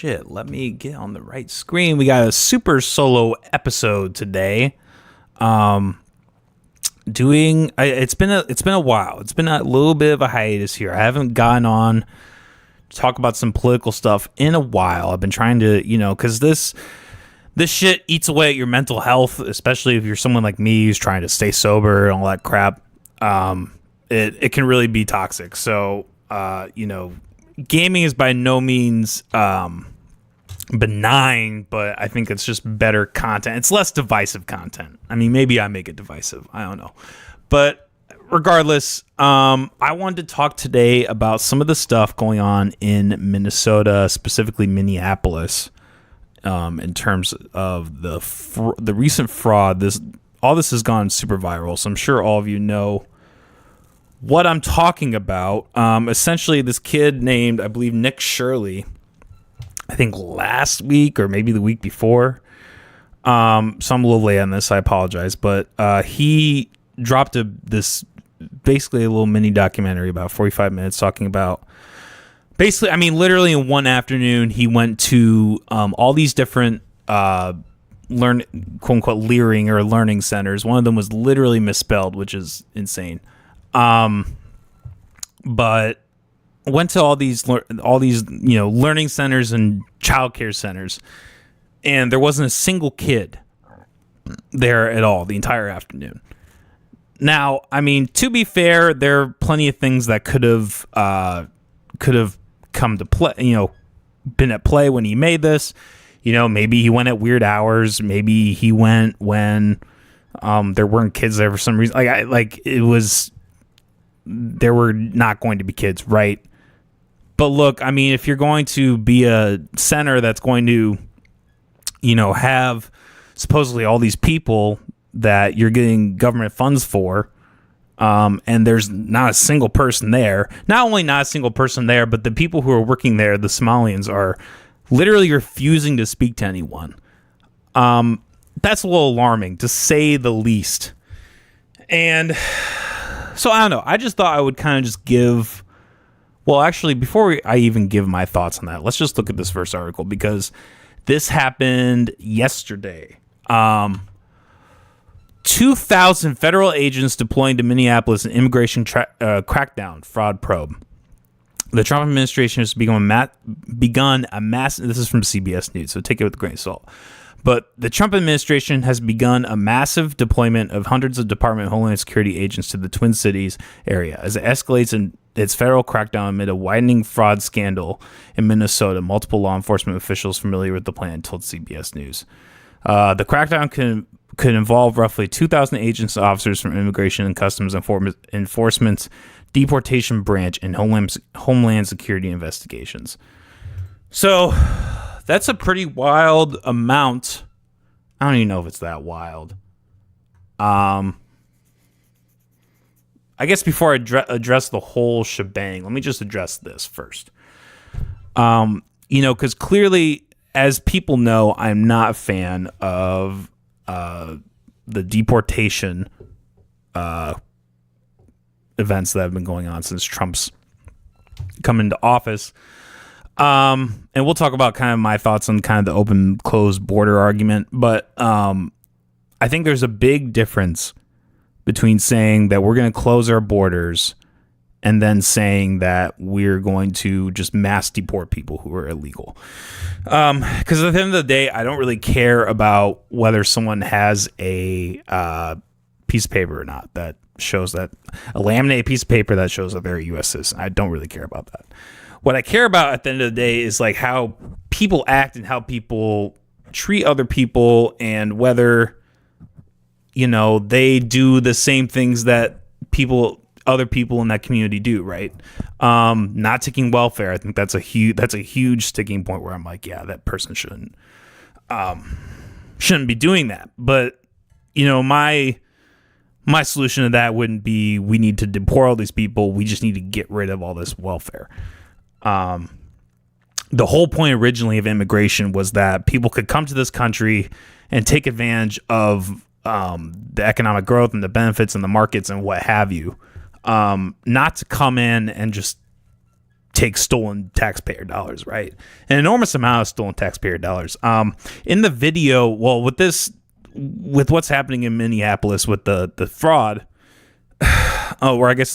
shit. Let me get on the right screen. We got a super solo episode today. It's been a while. It's been a little bit of a hiatus here. I haven't gotten on to talk about some political stuff in a while. I've been trying to, because this shit eats away at your mental health, especially if you're someone like me who's trying to stay sober and all that crap. It can really be toxic. So, gaming is by no means benign, but I think it's just better content. It's less divisive content. I mean, maybe I make it divisive. I don't know. But regardless, I wanted to talk today about some of the stuff going on in Minnesota, specifically Minneapolis, in terms of the recent fraud. All this has gone super viral, so I'm sure all of you know what I'm talking about. Essentially, this kid named, I believe, Nick Shirley, I think last week or maybe the week before. So I'm a little late on this. I apologize. But he dropped this basically a little mini documentary, about 45 minutes, talking about basically, I mean, literally in one afternoon, he went to all these different quote unquote learing or learning centers. One of them was literally misspelled, which is insane. But went to all these learning centers and childcare centers, and there wasn't a single kid there at all the entire afternoon. Now, I mean, to be fair, there are plenty of things that could have come to play, been at play when he made this. Maybe he went at weird hours. Maybe he went when there weren't kids there for some reason. There were not going to be kids, right? But look, I mean, if you're going to be a center that's going to, have supposedly all these people that you're getting government funds for, and there's not a single person there. Not only not a single person there, but the people who are working there, the Somalians, are literally refusing to speak to anyone. That's a little alarming, to say the least. And so I don't know. I just thought I would kind of just give... Well, actually, before I even give my thoughts on that, let's just look at this first article, because this happened yesterday. 2,000 federal agents deploying to Minneapolis in immigration crackdown fraud probe. The Trump administration has begun a mass... This is from CBS News, so take it with a grain of salt. But the Trump administration has begun a massive deployment of hundreds of Department of Homeland Security agents to the Twin Cities area as it escalates in its federal crackdown amid a widening fraud scandal in Minnesota. Multiple law enforcement officials familiar with the plan told CBS News. The crackdown could involve roughly 2,000 agents and officers from Immigration and Customs Enforcement's Deportation Branch and Homeland Security investigations. So that's a pretty wild amount. I don't even know if it's that wild. I guess before I address the whole shebang, let me just address this first. Because clearly, as people know, I'm not a fan of the deportation events that have been going on since Trump's come into office. And we'll talk about kind of my thoughts on kind of the open closed border argument, but I think there's a big difference between saying that we're going to close our borders and then saying that we're going to just mass deport people who are illegal. Because at the end of the day, I don't really care about whether someone has a piece of paper or not that shows that, a laminated piece of paper that shows that they're a U.S. citizen. I don't really care about that. What I care about at the end of the day is like how people act and how people treat other people, and whether, they do the same things that other people in that community do, right? Not taking welfare. I think that's a huge sticking point where I'm like, yeah, that person shouldn't be doing that. But my solution to that wouldn't be we need to deport all these people. We just need to get rid of all this welfare. The whole point originally of immigration was that people could come to this country and take advantage of the economic growth and the benefits and the markets and what have you. Not to come in and just take stolen taxpayer dollars, right? An enormous amount of stolen taxpayer dollars. In the video, well, with what's happening in Minneapolis with the fraud, or I guess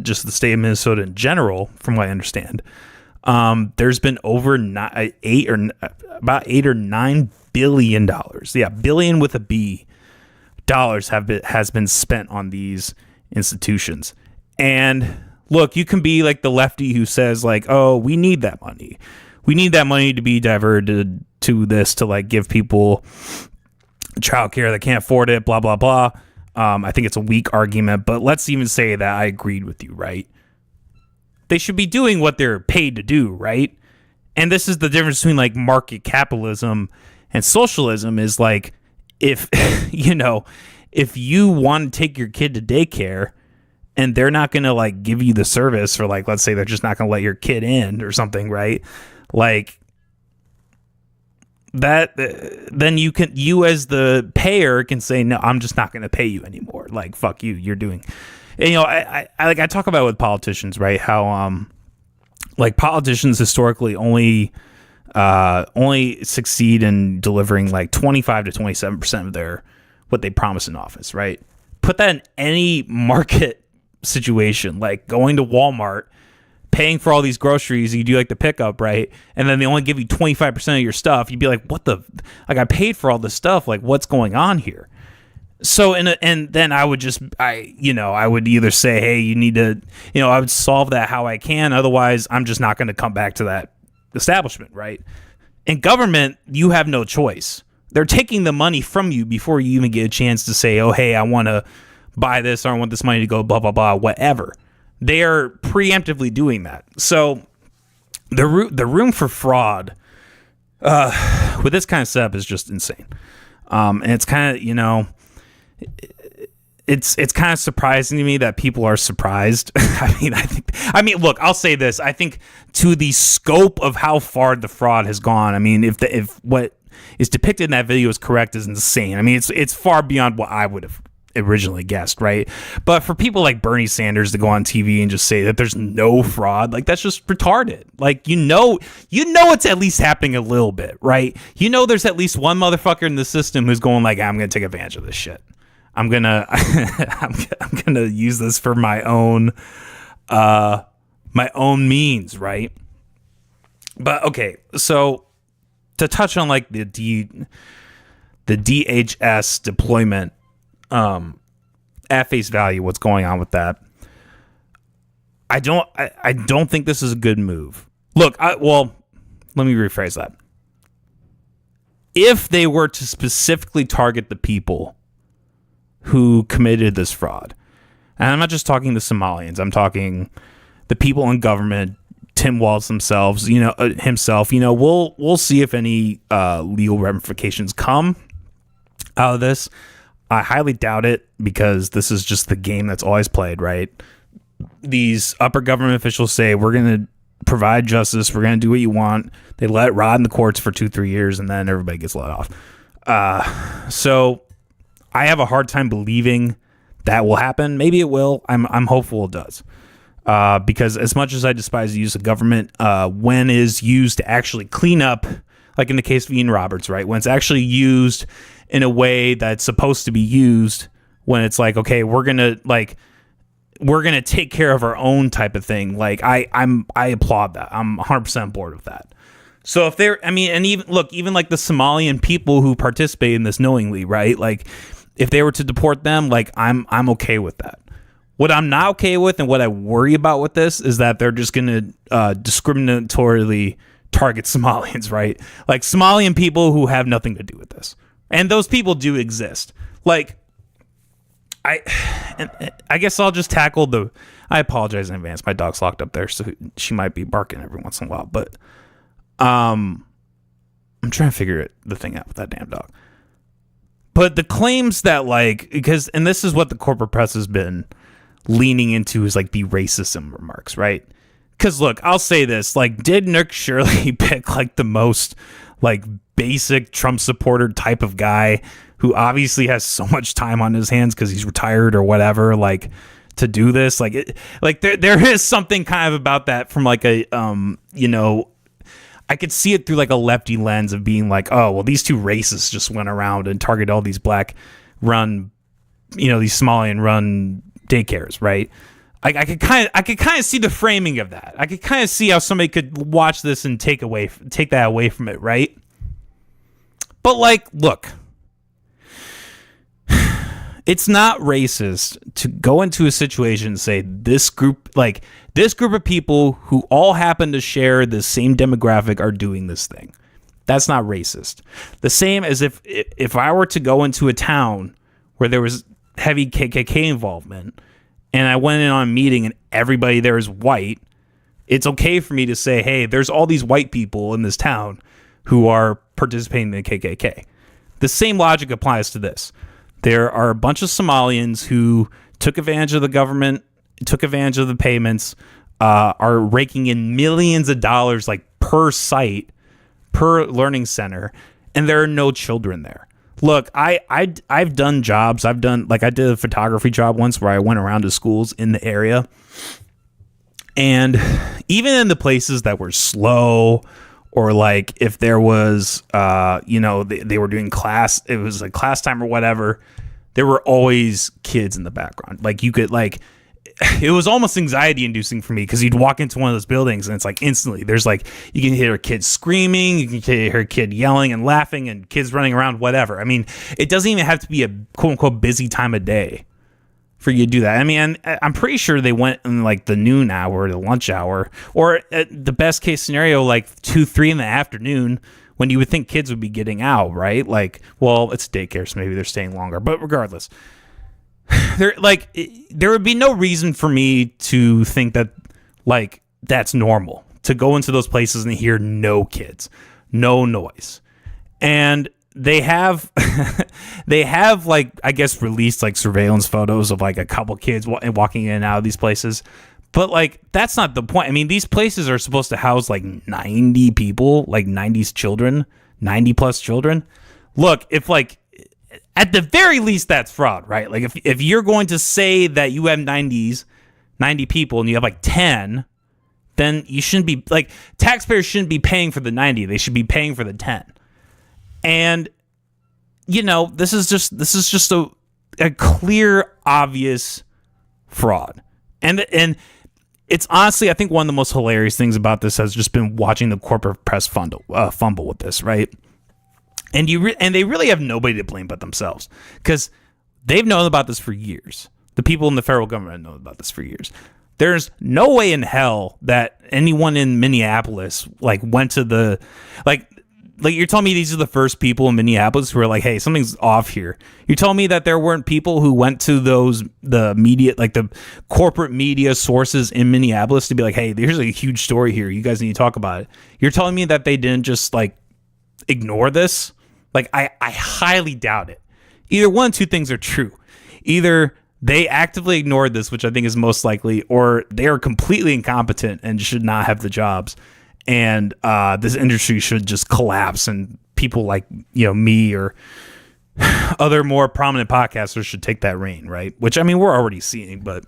just the state of Minnesota in general, from what I understand, there's been over about $8 or $9 billion. Yeah, billion with a B dollars has been spent on these institutions. And look, you can be like the lefty who says like, oh, we need that money. We need that money to be diverted to this, to like give people childcare that can't afford it, blah, blah, blah. I think it's a weak argument, but let's even say that I agreed with you, right? They should be doing what they're paid to do, right? And this is the difference between like market capitalism and socialism, is like, if, if you want to take your kid to daycare and they're not going to like give you the service, or like, let's say they're just not going to let your kid in or something, right? Like that, then you as the payer can say, no, I'm just not going to pay you anymore. Like, fuck you, you're doing, and, I talk about with politicians, right? How, like politicians historically only succeed in delivering like 25 to 27% of what they promise in office, right? Put that in any market situation, like going to Walmart, paying for all these groceries, you do like the pickup, right? And then they only give you 25% of your stuff. You'd be like, what the, like, I paid for all this stuff. Like, what's going on here? So, and then I would I would either say, hey, you need to, I would solve that how I can. Otherwise, I'm just not going to come back to that establishment, right? In government, you have no choice. They're taking the money from you before you even get a chance to say, oh, hey, I want to buy this, or I want this money to go blah, blah, blah, whatever. They are preemptively doing that. So the room for fraud with this kind of setup is just insane. And it's kind of, it's kind of surprising to me that people are surprised. I mean, look, I'll say this. I think to the scope of how far the fraud has gone, I mean, if what is depicted in that video is correct, is insane. I mean, it's far beyond what I would have originally guessed, right? But for people like Bernie Sanders to go on TV and just say that there's no fraud, like, that's just retarded. Like, it's at least happening a little bit, right? There's at least one motherfucker in the system who's going like, I'm gonna take advantage of this shit. I'm gonna use this for my own means, right? But okay, so to touch on like the DHS deployment, at face value, what's going on with that? I don't think this is a good move. Look, let me rephrase that. If they were to specifically target the people who committed this fraud, and I'm not just talking the Somalians, I'm talking the people in government, Tim Walz himself, we'll see if any legal ramifications come out of this. I highly doubt it, because this is just the game that's always played, right? These upper government officials say, we're going to provide justice, we're going to do what you want. They let it rot in the courts for 2-3 years, and then everybody gets let off. So I have a hard time believing that will happen. Maybe it will. I'm hopeful it does. Because as much as I despise the use of government, when is used to actually clean up, like in the case of Ian Roberts, right? When it's actually used in a way that's supposed to be used, when it's like, okay, we're gonna take care of our own type of thing. Like, I applaud that. I'm 100% on board with that. So if even like the Somalian people who participate in this knowingly, right? Like, if they were to deport them, like, I'm okay with that. What I'm not okay with, and what I worry about with this, is that they're just gonna discriminatorily target Somalians, right? Like, Somalian people who have nothing to do with this. And those people do exist. Like, I guess I'll just tackle I apologize in advance. My dog's locked up there, so she might be barking every once in a while. But I'm trying to figure the thing out with that damn dog. But the claims that, like, and this is what the corporate press has been leaning into, is like the racism remarks, right? Because look, I'll say this, like, did Nick Shirley pick like the most like basic Trump supporter type of guy who obviously has so much time on his hands because he's retired or whatever, like, to do this. Like there is something kind of about that from like a I could see it through like a lefty lens of being like, oh well, these two racists just went around and targeted all these black run, these Somalian run daycares, right? I could kind of see the framing of that. I could kind of see how somebody could watch this and take that away from it, right? But like, look, it's not racist to go into a situation and say this group of people who all happen to share the same demographic are doing this thing. That's not racist. The same as if I were to go into a town where there was heavy KKK involvement and I went in on a meeting and everybody there is white, it's okay for me to say, hey, there's all these white people in this town who are participating in the KKK. The same logic applies to this. There are a bunch of Somalians who took advantage of the government, took advantage of the payments, are raking in millions of dollars like per site, per learning center, and there are no children there. Look, I've done jobs. I did a photography job once where I went around to schools in the area. And even in the places that were slow, or like if there was, they were doing class, it was like class time or whatever, there were always kids in the background. Like you could it was almost anxiety inducing for me because you'd walk into one of those buildings and it's like instantly there's like, you can hear a kid screaming, you can hear a kid yelling and laughing and kids running around, whatever. I mean, it doesn't even have to be a quote unquote busy time of day for you to do that. I mean, I'm pretty sure they went in like the noon hour, the lunch hour, or at the best case scenario, like 2-3 in the afternoon when you would think kids would be getting out, right? Like, well, it's daycare, so maybe they're staying longer, but regardless, there would be no reason for me to think that like that's normal to go into those places and hear no kids, no noise. And they have like, I guess, released like surveillance photos of like a couple kids walking in and out of these places. But like, that's not the point. I mean, these places are supposed to house like 90 people, like 90 children, 90 plus children. Look, if like, at the very least, that's fraud, right? Like if you're going to say that you have 90 people and you have like 10, then you shouldn't be like, taxpayers shouldn't be paying for the 90. They should be paying for the 10. And this is just a clear, obvious fraud. And it's honestly, I think one of the most hilarious things about this has just been watching the corporate press fumble with this, right? And they really have nobody to blame but themselves, because they've known about this for years. The people in the federal government know about this for years. There's no way in hell that anyone in Minneapolis like went to the like you're telling me these are the first people in Minneapolis who are like, hey, something's off here. You're telling me that there weren't people who went to the media, like the corporate media sources in Minneapolis to be like, hey, there's a huge story here. You guys need to talk about it. You're telling me that they didn't just like ignore this? Like, I highly doubt it. Either one, two things are true. Either they actively ignored this, which I think is most likely, or they are completely incompetent and should not have the jobs. And this industry should just collapse, and people like me or other more prominent podcasters should take that reign, right? Which, I mean, we're already seeing, but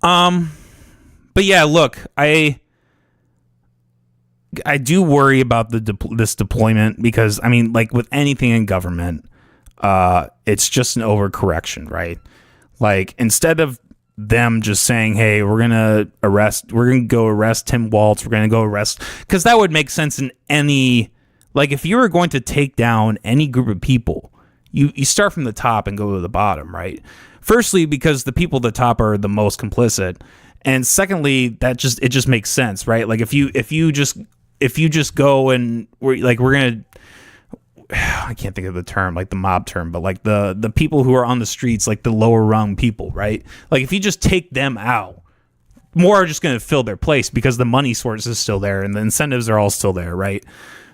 yeah, look, I do worry about this deployment because, I mean, like with anything in government, it's just an overcorrection, right? Like, instead of them just saying, hey, we're going to go arrest Tim Waltz, we're going to go arrest, because that would make sense in any, like, if you were going to take down any group of people, you start from the top and go to the bottom, right? Firstly, because the people at the top are the most complicit. And secondly, it just makes sense, right? Like if you just go and we're going to, I can't think of the term, like the mob term, but like the people who are on the streets, like the lower rung people, right? Like if you just take them out, more are just going to fill their place because the money source is still there and the incentives are all still there, right?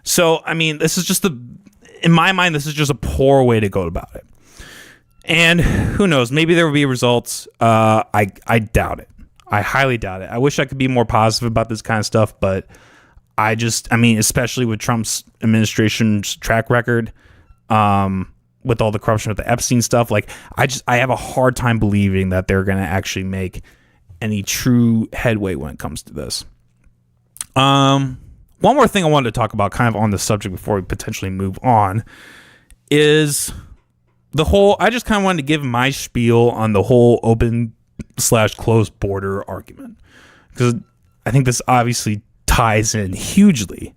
So, I mean, in my mind, this is just a poor way to go about it. And who knows, maybe there will be results. I doubt it. I highly doubt it. I wish I could be more positive about this kind of stuff, but I mean, especially with Trump's administration's track record, with all the corruption with the Epstein stuff, like I have a hard time believing that they're going to actually make any true headway when it comes to this. One more thing I wanted to talk about kind of on the subject before we potentially move on is I just kind of wanted to give my spiel on the whole open/closed border argument, because I think this obviously ties in hugely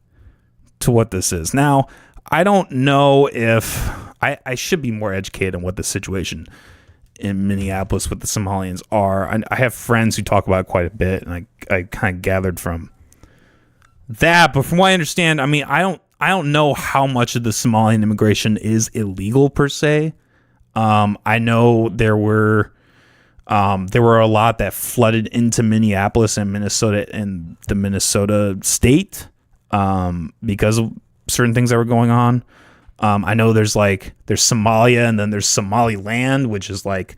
to what this is. Now, I don't know if I should be more educated on what the situation in Minneapolis with the Somalians are. I have friends who talk about it quite a bit, and I kind of gathered from that. But from what I understand, I mean, I don't know how much of the Somalian immigration is illegal per se. I know there were a lot that flooded into Minneapolis and Minnesota and the Minnesota state because of certain things that were going on. I know there's Somalia and then there's Somaliland, which is like,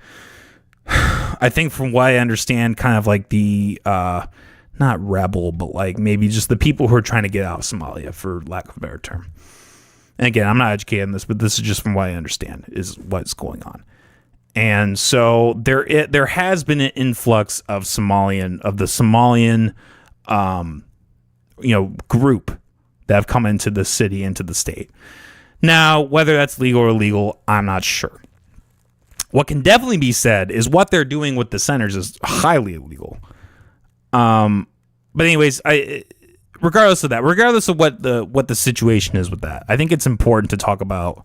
I think from what I understand, kind of like the not rebel, but like maybe just the people who are trying to get out of Somalia, for lack of a better term. And again, I'm not educated in this, but this is just from what I understand is what's going on. And so there has been an influx of the Somalian, group that have come into the city, into the state. Now, whether that's legal or illegal, I'm not sure. What can definitely be said is what they're doing with the centers is highly illegal. But anyways, regardless of what the situation is with that, I think it's important to talk about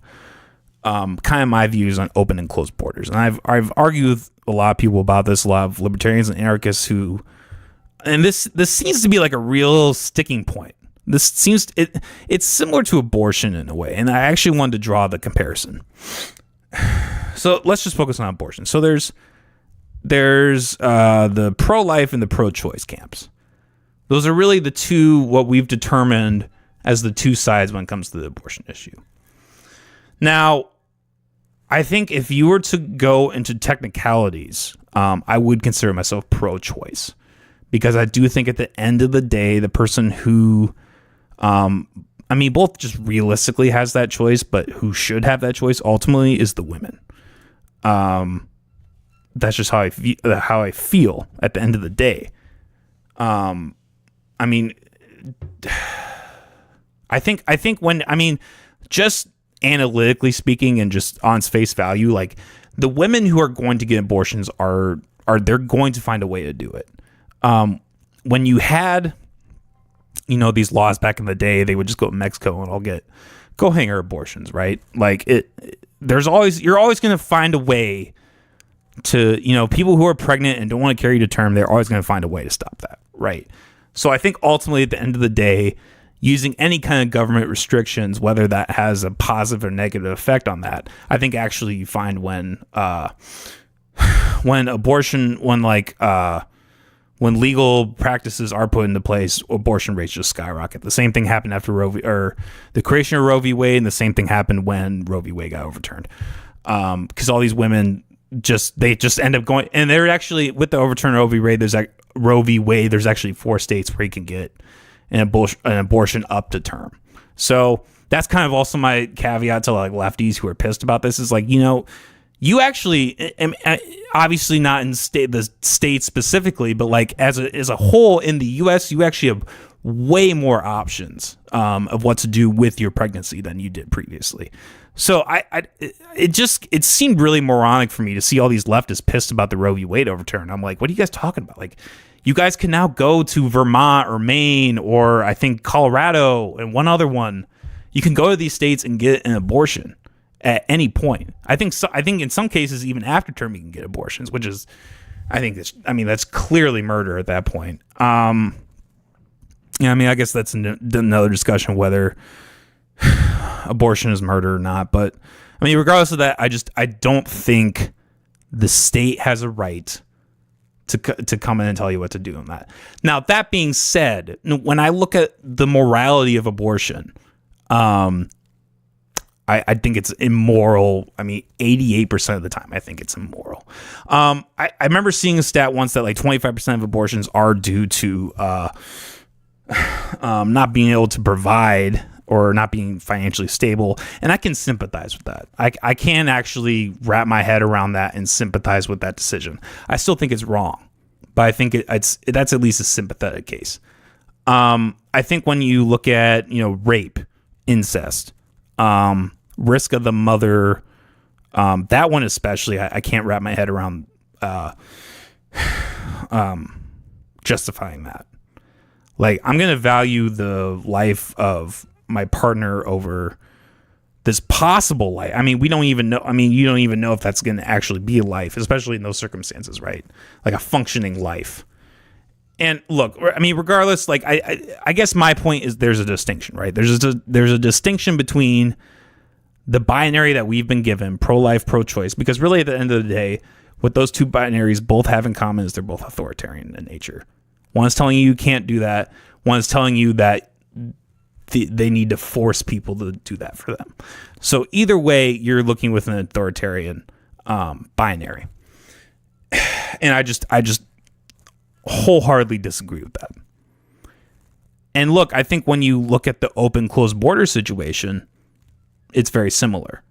kind of my views on open and closed borders. And I've argued with a lot of people about this, a lot of libertarians and anarchists and this seems to be like a real sticking point. It's similar to abortion in a way, and I actually wanted to draw the comparison. So let's just focus on abortion. So there's the pro-life and the pro-choice camps. Those are really the two, what we've determined as the two sides when it comes to the abortion issue. Now, I think if you were to go into technicalities, I would consider myself pro-choice, because I do think at the end of the day, the person who, both just realistically has that choice, but who should have that choice ultimately is the women. That's just how I feel at the end of the day. Just analytically speaking and just on face value, like the women who are going to get abortions they're going to find a way to do it. When you had, these laws back in the day, they would just go to Mexico and all get go-hanger abortions, right? Like you're always going to find a way to, people who are pregnant and don't want to carry to term, they're always going to find a way to stop that, right? So I think ultimately at the end of the day, using any kind of government restrictions, whether that has a positive or negative effect on that, I think actually you find when legal practices are put into place, abortion rates just skyrocket. The same thing happened after the creation of Roe v. Wade, and the same thing happened when Roe v. Wade got overturned. Because all these women just end up going, and they're actually, with the overturn of Roe v. Wade, there's actually 4 states where you can get an abortion up to term. So that's kind of also my caveat to like lefties who are pissed about this is like, you actually, obviously not in the state specifically, but like as a whole in the U.S., you actually have way more options of what to do with your pregnancy than you did previously. So it seemed really moronic for me to see all these leftists pissed about the Roe v. Wade overturn. I'm like, what are you guys talking about? Like, you guys can now go to Vermont or Maine or I think Colorado and one other one. You can go to these states and get an abortion at any point. I think in some cases, even after term, you can get abortions, which is, that's clearly murder at that point. I guess that's another discussion whether abortion is murder or not. But regardless of that, I don't think the state has a right to come in and tell you what to do on that. Now, that being said, when I look at the morality of abortion, I think it's immoral. 88% of the time, I think it's immoral. I remember seeing a stat once that like 25% of abortions are due to not being able to provide or not being financially stable. And I can sympathize with that. I can actually wrap my head around that and sympathize with that decision. I still think it's wrong, but I think that's at least a sympathetic case. I think when you look at, rape, incest, risk of the mother, that one especially, I can't wrap my head around justifying that. Like, I'm going to value the life of my partner over this possible life. I mean, we don't even know. I mean, you don't even know if that's going to actually be a life, especially in those circumstances, right? Like a functioning life. And look, I mean, regardless, like, I guess my point is there's a distinction, right? There's a distinction between the binary that we've been given, pro-life, pro-choice, because really at the end of the day, what those two binaries both have in common is they're both authoritarian in nature. One is telling you can't do that. One is telling you that they need to force people to do that for them. So either way, you're looking with an authoritarian binary. And I just wholeheartedly disagree with that. And look, I think when you look at the open closed border situation, it's very similar.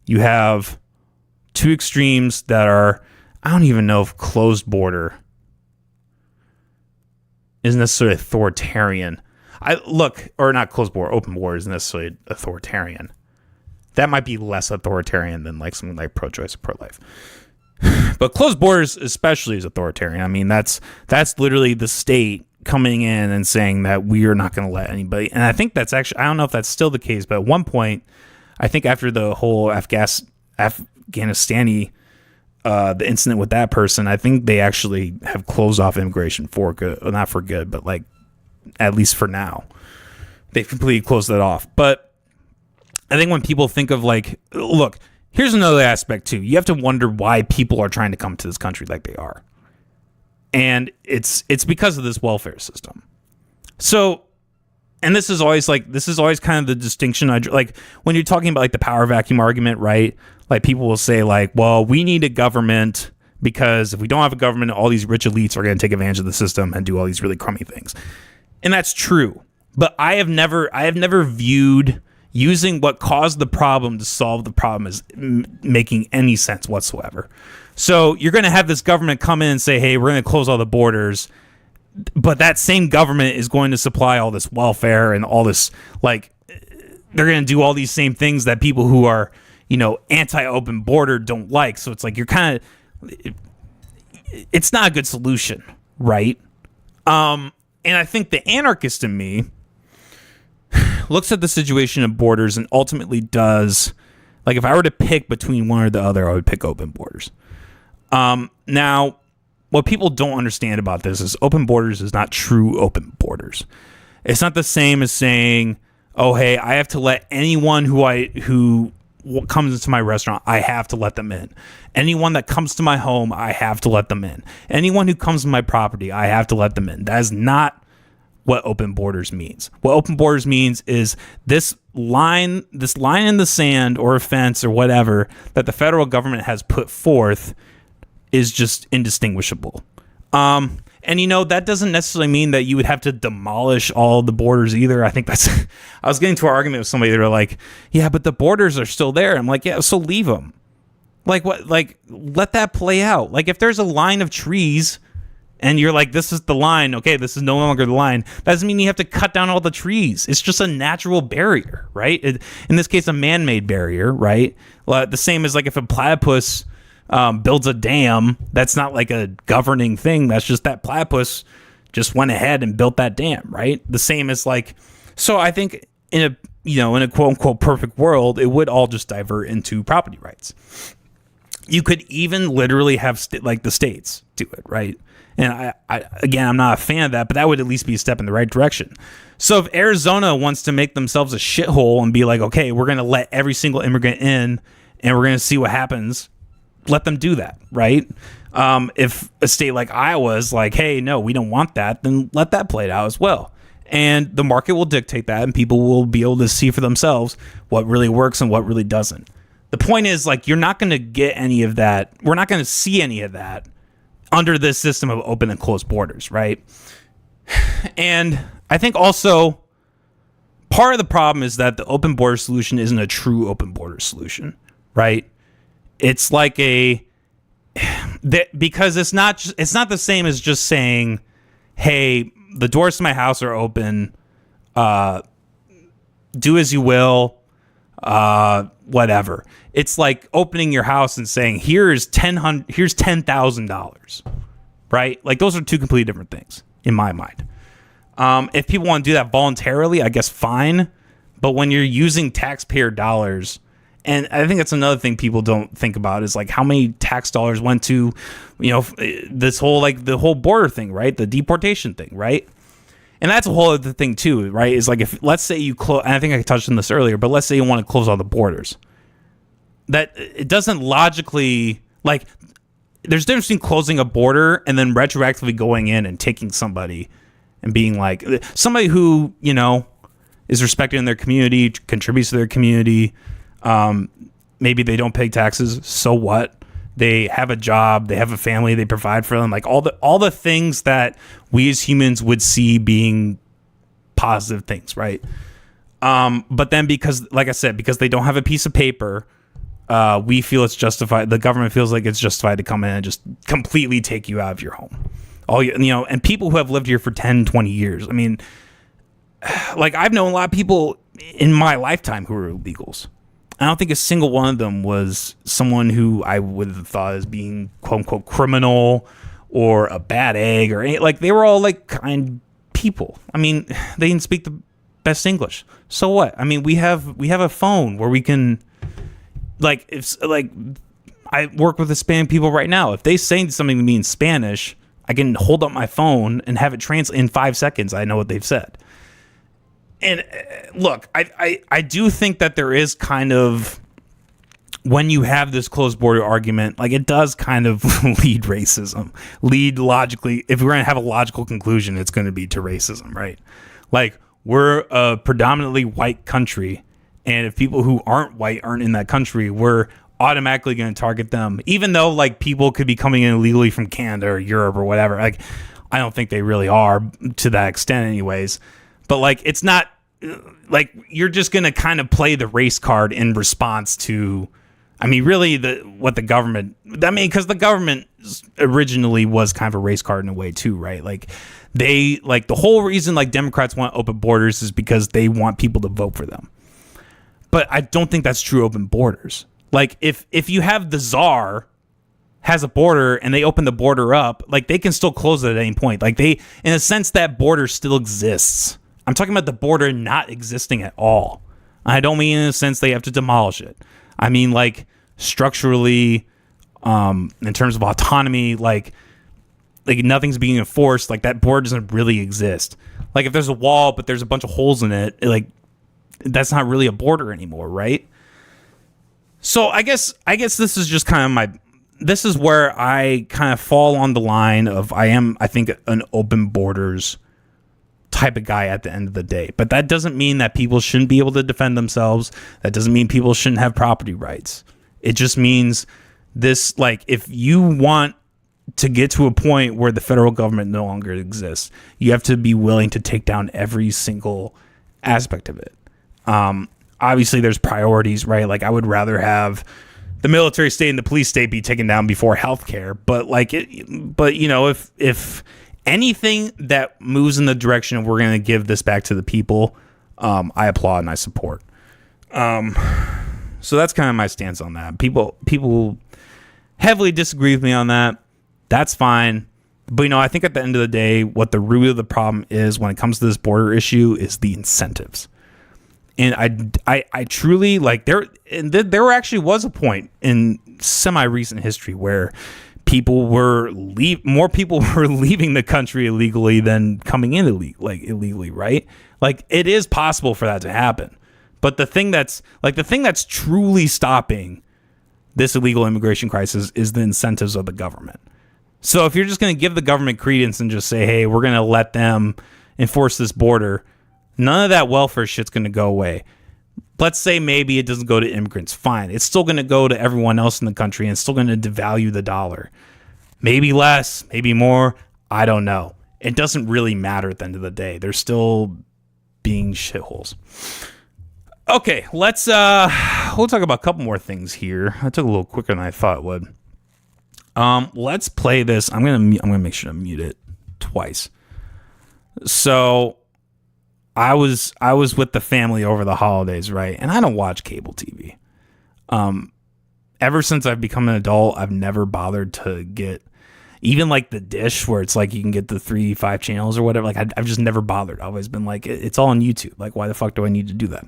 You have two extremes that are, I don't even know if closed border isn't necessarily authoritarian. Not closed border, open border isn't necessarily authoritarian. That might be less authoritarian than like something like pro-choice or pro-life. But closed borders especially is authoritarian. I mean, that's literally the state coming in and saying that we are not going to let anybody. And I think that's actually, I don't know if that's still the case, but at one point, I think after the whole Afghanistani, the incident with that person, I think they actually have closed off immigration for good. Well, not for good, but like at least for now. They've completely closed that off. But I think when people think of like, look, here's another aspect too. You have to wonder why people are trying to come to this country like they are. And it's because of this welfare system. So, and this is always kind of the distinction. Like when you're talking about like the power vacuum argument, right? Like people will say like, well, we need a government because if we don't have a government, all these rich elites are going to take advantage of the system and do all these really crummy things. And that's true. But I have never viewed using what caused the problem to solve the problem as making any sense whatsoever. So you're going to have this government come in and say, hey, we're going to close all the borders. But that same government is going to supply all this welfare and all this, like, they're going to do all these same things that people who are, anti-open border don't like. So it's like you're kind of, it's not a good solution, right? And I think the anarchist in me looks at the situation of borders and ultimately does, like, if I were to pick between one or the other, I would pick open borders. Now, what people don't understand about this is open borders is not true open borders. It's not the same as saying, oh, hey, I have to let anyone who comes into my restaurant, I have to let them in. Anyone that comes to my home, I have to let them in. Anyone who comes to my property, I have to let them in. That is not what open borders means. What open borders means is this line in the sand or a fence or whatever that the federal government has put forth is just indistinguishable. And that doesn't necessarily mean that you would have to demolish all the borders either. I think I was getting to an argument with somebody that were like, yeah, but the borders are still there. I'm like, yeah, so leave them. Like what? Like let that play out. Like if there's a line of trees and you're like, this is the line. Okay, this is no longer the line. That doesn't mean you have to cut down all the trees. It's just a natural barrier, right? In this case, a man-made barrier, right? The same as like if a platypus builds a dam, that's not like a governing thing. That's just that platypus just went ahead and built that dam, right? The same as like, so I think in a quote unquote perfect world, it would all just divert into property rights. You could even literally have like the states do it, right? And I'm not a fan of that, but that would at least be a step in the right direction. So if Arizona wants to make themselves a shithole and be like, okay, we're going to let every single immigrant in and we're going to see what happens, let them do that, right? If a state like Iowa is like, hey, no, we don't want that, then let that play out as well. And the market will dictate that, and people will be able to see for themselves what really works and what really doesn't. The point is, like, you're not going to get any of that. We're not going to see any of that under this system of open and closed borders, right? And I think also part of the problem is that the open border solution isn't a true open border solution, right? It's like because it's not the same as just saying, hey, the doors to my house are open, do as you will, whatever. It's like opening your house and saying, here's $10,000, right? Like, those are two completely different things in my mind. If people want to do that voluntarily, I guess fine. But when you're using taxpayer dollars, and I think that's another thing people don't think about, is like how many tax dollars went to, this whole, like, the whole border thing, right? The deportation thing, right? And that's a whole other thing too, right? Is like, if, let's say you close, and I think I touched on this earlier, but let's say you want to close all the borders. That it doesn't logically, like, there's a difference between closing a border and then retroactively going in and taking somebody and being like, somebody who, is respected in their community, contributes to their community. Maybe they don't pay taxes. So what? They have a job, they have a family, they provide for them. Like, all the things that we as humans would see being positive things, right? But then because, like I said, because they don't have a piece of paper, we feel it's justified. The government feels like it's justified to come in and just completely take you out of your home. And people who have lived here for 10, 20 years. I mean, like, I've known a lot of people in my lifetime who were illegals. I don't think a single one of them was someone who I would have thought as being quote unquote criminal or a bad egg or any, like, they were all like kind people. I mean, they didn't speak the best English. So what? I mean, we have a phone where we can, like, if like, I work with Hispanic people right now. If they say something to me in Spanish, I can hold up my phone and have it translate in 5 seconds. I know what they've said. And look, I do think that there is kind of, when you have this closed border argument, like, it does kind of lead logically. If we're going to have a logical conclusion, it's going to be to racism, right? Like, we're a predominantly white country, and if people who aren't white aren't in that country, we're automatically going to target them, even though, like, people could be coming in illegally from Canada or Europe or whatever. Like, I don't think they really are to that extent anyways. But, like, it's not like you're just going to kind of play the race card in response to, I mean, really what the government, I mean, because the government originally was kind of a race card in a way too, right? Like, they, like, the whole reason, like, Democrats want open borders is because they want people to vote for them. But I don't think that's true open borders. Like, if you have the czar has a border and they open the border up, like, they can still close it at any point. Like, they, in a sense, that border still exists. I'm talking about the border not existing at all. I don't mean in a sense they have to demolish it. I mean, like, structurally, in terms of autonomy, like nothing's being enforced. Like, that border doesn't really exist. Like, if there's a wall but there's a bunch of holes in it, like, that's not really a border anymore, right? So I guess this is just kind of this is where I kind of fall on the line of, I think, an open borders type of guy at the end of the day. But that doesn't mean that people shouldn't be able to defend themselves. That doesn't mean people shouldn't have property rights. It just means this, like, if you want to get to a point where the federal government no longer exists, you have to be willing to take down every single aspect of it. Obviously there's priorities, right? Like, I would rather have the military state and the police state be taken down before healthcare. But, like, if anything that moves in the direction of we're going to give this back to the people, I applaud and I support. So that's kind of my stance on that. People heavily disagree with me on that. That's fine. But, I think at the end of the day, what the root of the problem is when it comes to this border issue is the incentives. And I truly, like, there actually was a point in semi-recent history where more people were leaving the country illegally than coming in illegally, right? Like, it is possible for that to happen. But the thing that's truly stopping this illegal immigration crisis is the incentives of the government. So if you're just going to give the government credence and just say, hey, we're going to let them enforce this border, none of that welfare shit's going to go away. Let's say maybe it doesn't go to immigrants. Fine. It's still going to go to everyone else in the country and it's still going to devalue the dollar. Maybe less, maybe more. I don't know. It doesn't really matter at the end of the day. There's still being shitholes. Okay, we'll talk about a couple more things here. I took a little quicker than I thought it would. Let's play this. I'm gonna make sure to mute it twice. So I was with the family over the holidays, right? And I don't watch cable TV. Ever since I've become an adult, I've never bothered to get even like the dish where it's like you can get the 3-5 channels or whatever. Like I've just never bothered. I've always been like, it's all on YouTube. Like, why the fuck do I need to do that?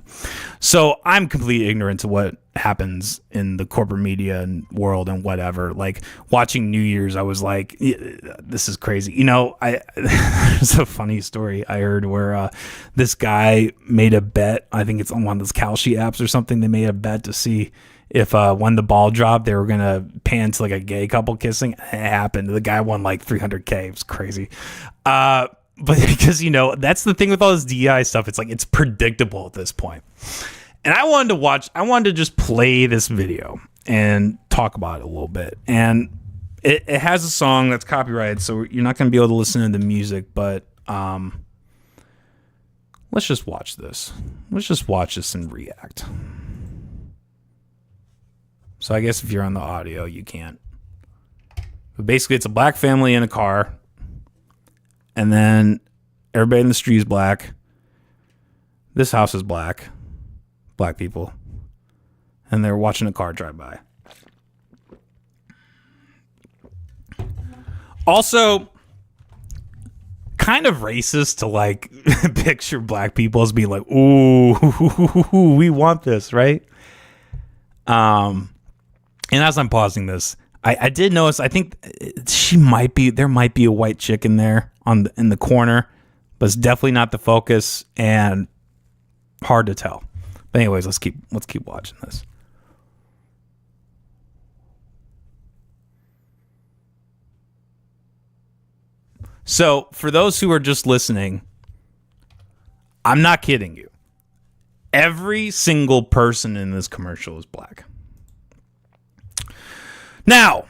So I'm completely ignorant to what happens in the corporate media and world and whatever. Like watching New Year's, I was like, this is crazy. You know, there's a funny story I heard where this guy made a bet. I think it's on one of those Kalshi apps or something. They made a bet to see if when the ball dropped, they were going to pan to like a gay couple kissing. It happened. The guy won like $300K. It was crazy. But because, you know, that's the thing with all this DEI stuff. It's like, it's predictable at this point. And I wanted to just play this video and talk about it a little bit. And it has a song that's copyrighted, so you're not going to be able to listen to the music, but let's just watch this. Let's just watch this and react. So I guess if you're on the audio, you can't. But basically, it's a black family in a car. And then everybody in the street is black. This house is black. Black people. And they're watching a car drive by. Also, kind of racist to like picture black people as being like, ooh, we want this, right? And as I'm pausing this, I did notice, I think there might be a white chick in there in the corner, but it's definitely not the focus and hard to tell. But anyways, let's keep watching this. So for those who are just listening, I'm not kidding you. Every single person in this commercial is black. Now,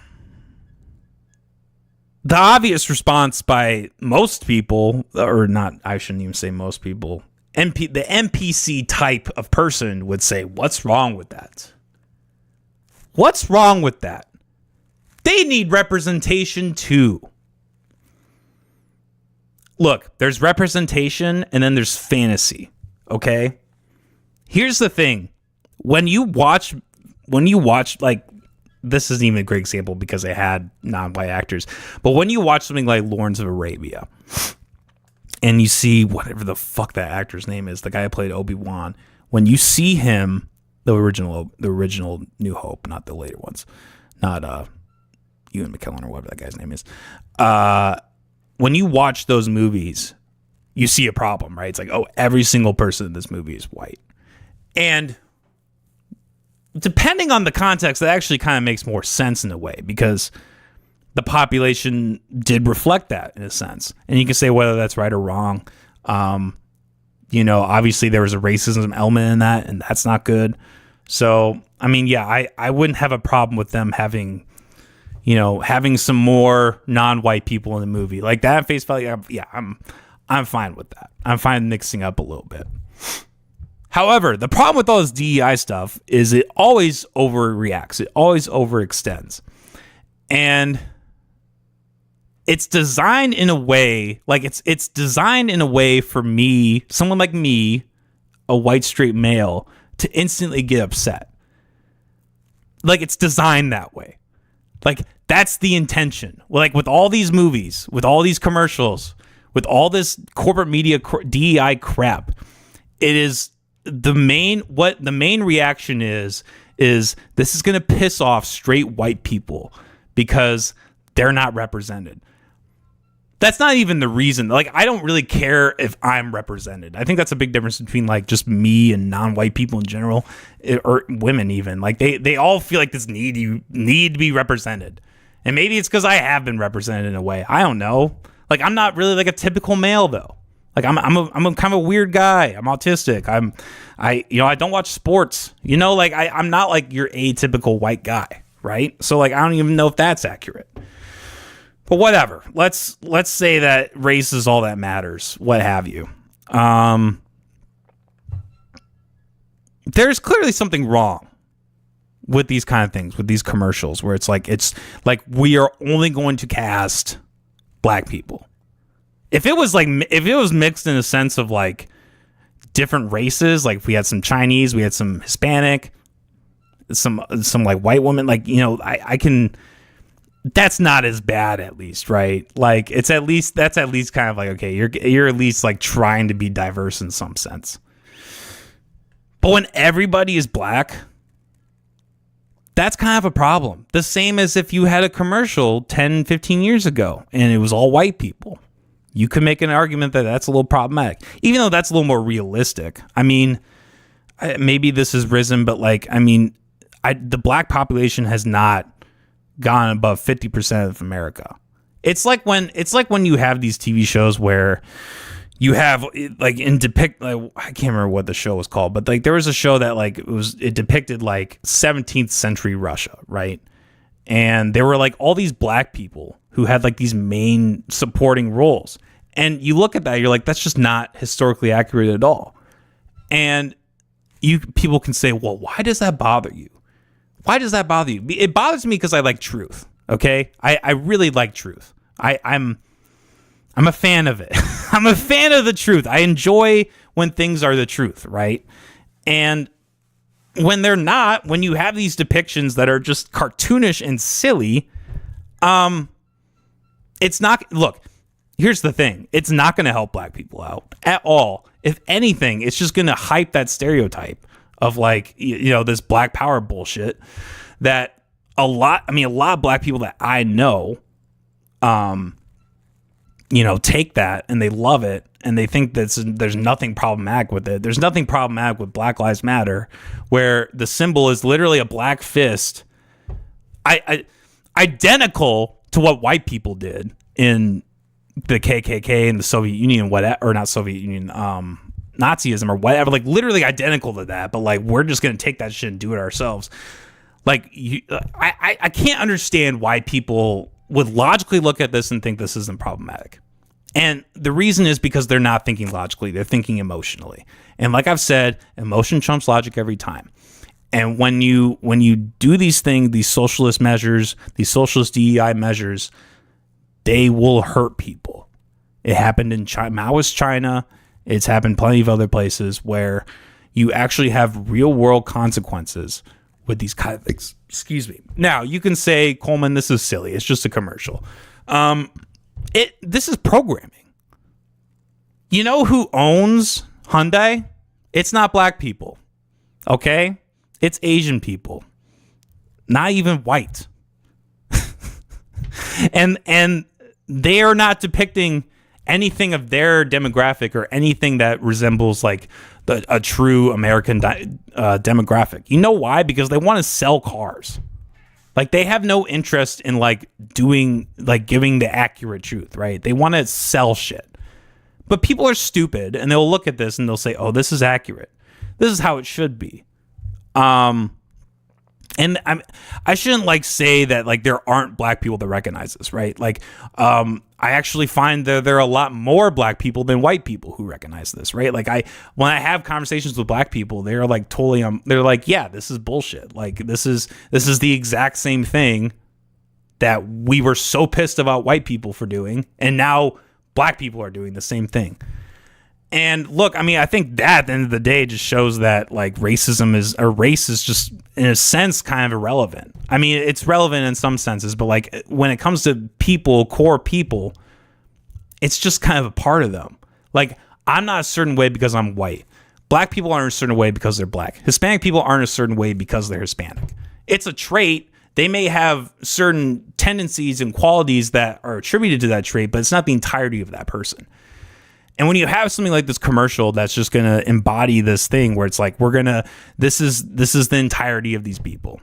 the obvious response by most people, or not, I shouldn't even say most people, the NPC type of person would say, what's wrong with that? What's wrong with that? They need representation too. Look, there's representation and then there's fantasy, okay? Here's the thing. When you watch like, this isn't even a great example because they had non-white actors, but when you watch something like Lawrence of Arabia and you see whatever the fuck that actor's name is, the guy who played Obi-Wan, when you see him, the original New Hope, not the later ones, not Ewan McKellen or whatever that guy's name is, when you watch those movies, you see a problem, right? It's like, oh, every single person in this movie is white. And depending on the context, that actually kind of makes more sense in a way because the population did reflect that in a sense. And you can say whether that's right or wrong. You know, obviously there was a racism element in that, and that's not good. So, I mean, yeah, I wouldn't have a problem with them having some more non-white people in the movie. Like that at face value, I'm fine with that. I'm fine mixing up a little bit. However, the problem with all this DEI stuff is it always overreacts. It always overextends. And it's designed in a way, like it's designed in a way for me, someone like me, a white straight male, to instantly get upset. Like it's designed that way. Like that's the intention. Like with all these movies, with all these commercials, with all this corporate media DEI crap, it is the main reaction is this is going to piss off straight white people because they're not represented. That's not even the reason. Like, I don't really care if I'm represented. I think that's a big difference between like just me and non-white people in general, or women even. Like they all feel like this need to be represented. And maybe it's because I have been represented in a way. I don't know. Like, I'm not really like a typical male though. Like I'm a kind of a weird guy. I'm autistic. I don't watch sports. You know, like I'm not like your atypical white guy, right? So like I don't even know if that's accurate. But whatever. Let's say that race is all that matters. What have you? there's clearly something wrong with these kind of things, with these commercials, where it's like we are only going to cast black people. If it was mixed in a sense of like different races, like if we had some Chinese, we had some Hispanic, some like white woman, like, you know, I can, that's not as bad, at least, right? Like that's at least kind of like, okay, you're at least like trying to be diverse in some sense. But when everybody is black, that's kind of a problem. The same as if you had a commercial 10, 15 years ago and it was all white people. You could make an argument that that's a little problematic, even though that's a little more realistic. I mean, maybe this has risen, but like, I mean, the black population has not gone above 50% of America. It's like when you have these TV shows where you have like I can't remember what the show was called, but like there was a show that like it depicted like 17th century Russia, right? And there were like all these black people who had like these main supporting roles. And you look at that, you're like, that's just not historically accurate at all. And people can say, well, why does that bother you? Why does that bother you? It bothers me because I like truth. Okay. I really like truth. I'm a fan of it. I'm a fan of the truth. I enjoy when things are the truth, right? And when they're not, when you have these depictions that are just cartoonish and silly, it's not, look, here's the thing. It's not going to help black people out at all. If anything, it's just going to hype that stereotype of like, you know, this black power bullshit that a lot of black people that I know, you know, take that and they love it and they think that there's nothing problematic with it. There's nothing problematic with Black Lives Matter, where the symbol is literally a black fist, identical to what white people did in the KKK and the Soviet Union, or not Soviet Union, Nazism or whatever, like literally identical to that. But like, we're just going to take that shit and do it ourselves. Like, I can't understand why people would logically look at this and think this isn't problematic. And the reason is because they're not thinking logically. They're thinking emotionally. And like I've said, emotion trumps logic every time. And when you do these things, these socialist measures, these socialist DEI measures, they will hurt people. It happened in Maoist China. It's happened plenty of other places where you actually have real world consequences with these kind of things. Excuse me. Now, you can say, Coleman, this is silly. It's just a commercial. This is programming. You know who owns Hyundai? It's not black people. Okay? It's Asian people. Not even white. and they are not depicting anything of their demographic or anything that resembles like a true American demographic. You know why? Because they want to sell cars. Like, they have no interest in like giving the accurate truth, right? They want to sell shit. But people are stupid and they'll look at this and they'll say, oh, this is accurate. This is how it should be. And I shouldn't like say that like there aren't black people that recognize this, right? Like, I actually find that there are a lot more black people than white people who recognize this, right? Like, when I have conversations with black people, they're like totally, they're like, yeah, this is bullshit. Like, this is the exact same thing that we were so pissed about white people for doing, and now black people are doing the same thing. And look, I mean, I think that at the end of the day just shows that like race is just in a sense kind of irrelevant. I mean, it's relevant in some senses, but like when it comes to people, core people, it's just kind of a part of them. Like, I'm not a certain way because I'm white. Black people aren't a certain way because they're black. Hispanic people aren't a certain way because they're Hispanic. It's a trait. They may have certain tendencies and qualities that are attributed to that trait, but it's not the entirety of that person. And when you have something like this commercial that's just going to embody this thing where it's like, this is the entirety of these people.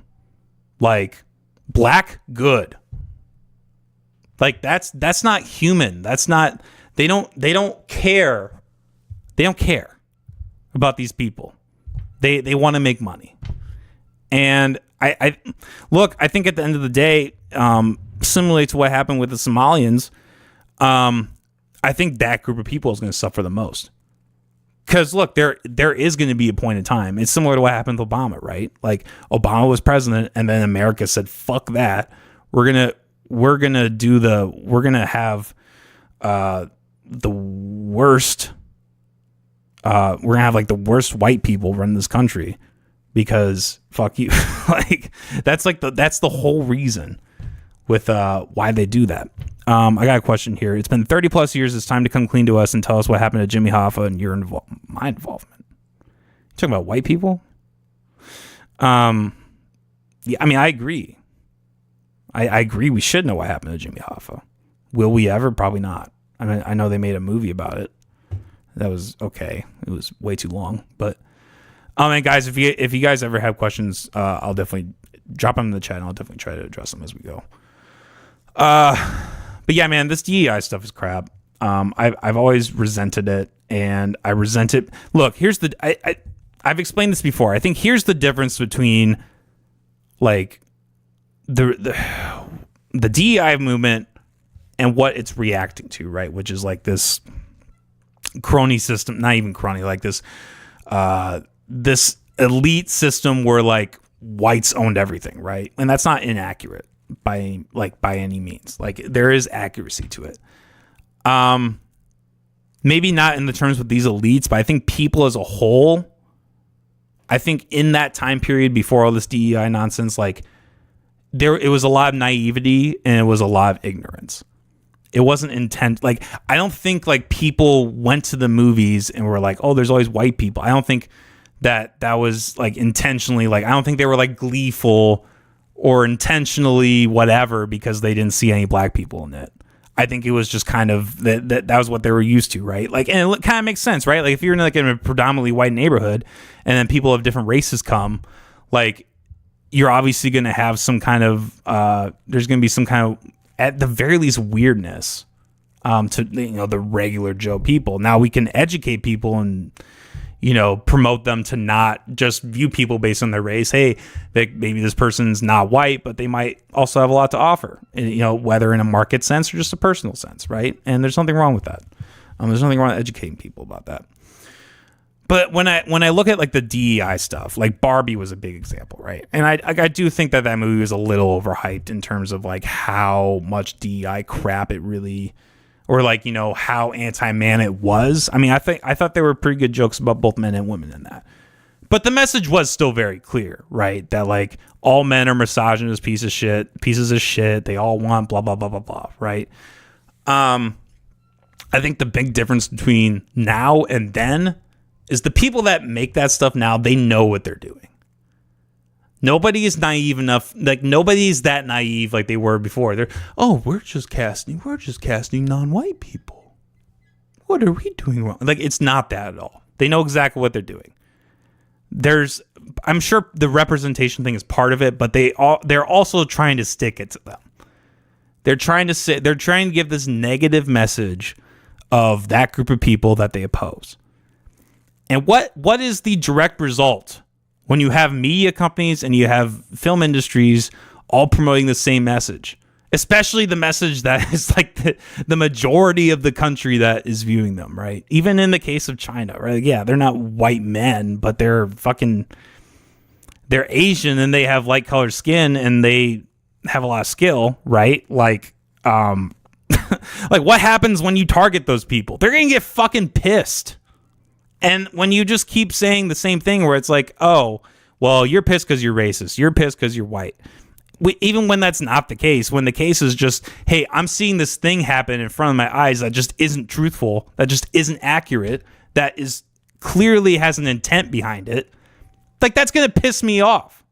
Like, black, good. Like, that's not human. That's not, they don't care. They don't care about these people. They want to make money. And I think at the end of the day, similarly to what happened with the Somalians, I think that group of people is going to suffer the most, because look, there is going to be a point in time. It's similar to what happened with Obama, right? Like Obama was president, and then America said, "Fuck that. We're gonna have the worst. We're gonna have like the worst white people run this country because fuck you." Like that's the whole reason with why they do that. I got a question here. It's been 30 plus years. It's time to come clean to us and tell us what happened to Jimmy Hoffa and my involvement. You talking about white people? Yeah, I mean, I agree. I agree. We should know what happened to Jimmy Hoffa. Will we ever? Probably not. I mean, I know they made a movie about it. That was okay. It was way too long, but and guys, if you guys ever have questions, I'll definitely drop them in the chat, and I'll definitely try to address them as we go. But yeah, man, this DEI stuff is crap. I've always resented it, and I resent it. Look, here's I've explained this before. I think here's the difference between like the DEI movement and what it's reacting to, right? Which is like this crony system, not even crony, like this this elite system where like whites owned everything, right? And that's not inaccurate by any means. Like there is accuracy to it. Maybe not in the terms with these elites, but I think people as a whole, I think in that time period before all this DEI nonsense, like it was a lot of naivety and it was a lot of ignorance. It wasn't intent. Like, I don't think like people went to the movies and were like, oh, there's always white people. I don't think that was like intentionally, like, I don't think they were like gleeful or intentionally whatever because they didn't see any black people in it. I think it was just kind of that was what they were used to, right? Like, and it kind of makes sense, right? Like if you're in like in a predominantly white neighborhood and then people of different races come, like you're obviously going to have some kind of, there's going to be some kind of, at the very least, weirdness to, the regular Joe people. Now we can educate people and, promote them to not just view people based on their race. Hey, maybe this person's not white, but they might also have a lot to offer, whether in a market sense or just a personal sense, right? And there's nothing wrong with that. There's nothing wrong with educating people about that. But when I look at like the DEI stuff, like Barbie was a big example, right? And I do think that movie was a little overhyped in terms of like how much DEI crap it really, or like how anti-man it was. I mean, I thought there were pretty good jokes about both men and women in that, but the message was still very clear, right? That like all men are misogynist pieces of shit. They all want blah blah blah blah blah, right? I think the big difference between now and then is the people that make that stuff now, they know what they're doing. Nobody is naive enough. Like nobody's that naive like they were before. We're just casting non-white people. What are we doing wrong? Like it's not that at all. They know exactly what they're doing. I'm sure the representation thing is part of it, but they're also trying to stick it to them. They're trying to give this negative message of that group of people that they oppose. And what is the direct result when you have media companies and you have film industries all promoting the same message, especially the message that is like the majority of the country that is viewing them, right? Even in the case of China, right? Yeah, they're not white men, but they're Asian and they have light colored skin and they have a lot of skill, right? Like, like what happens when you target those people? They're going to get fucking pissed. And when you just keep saying the same thing where it's like, oh, well, you're pissed because you're racist. You're pissed because you're white. Even when that's not the case, when the case is just, hey, I'm seeing this thing happen in front of my eyes that just isn't truthful, that just isn't accurate, that is clearly has an intent behind it, like that's going to piss me off.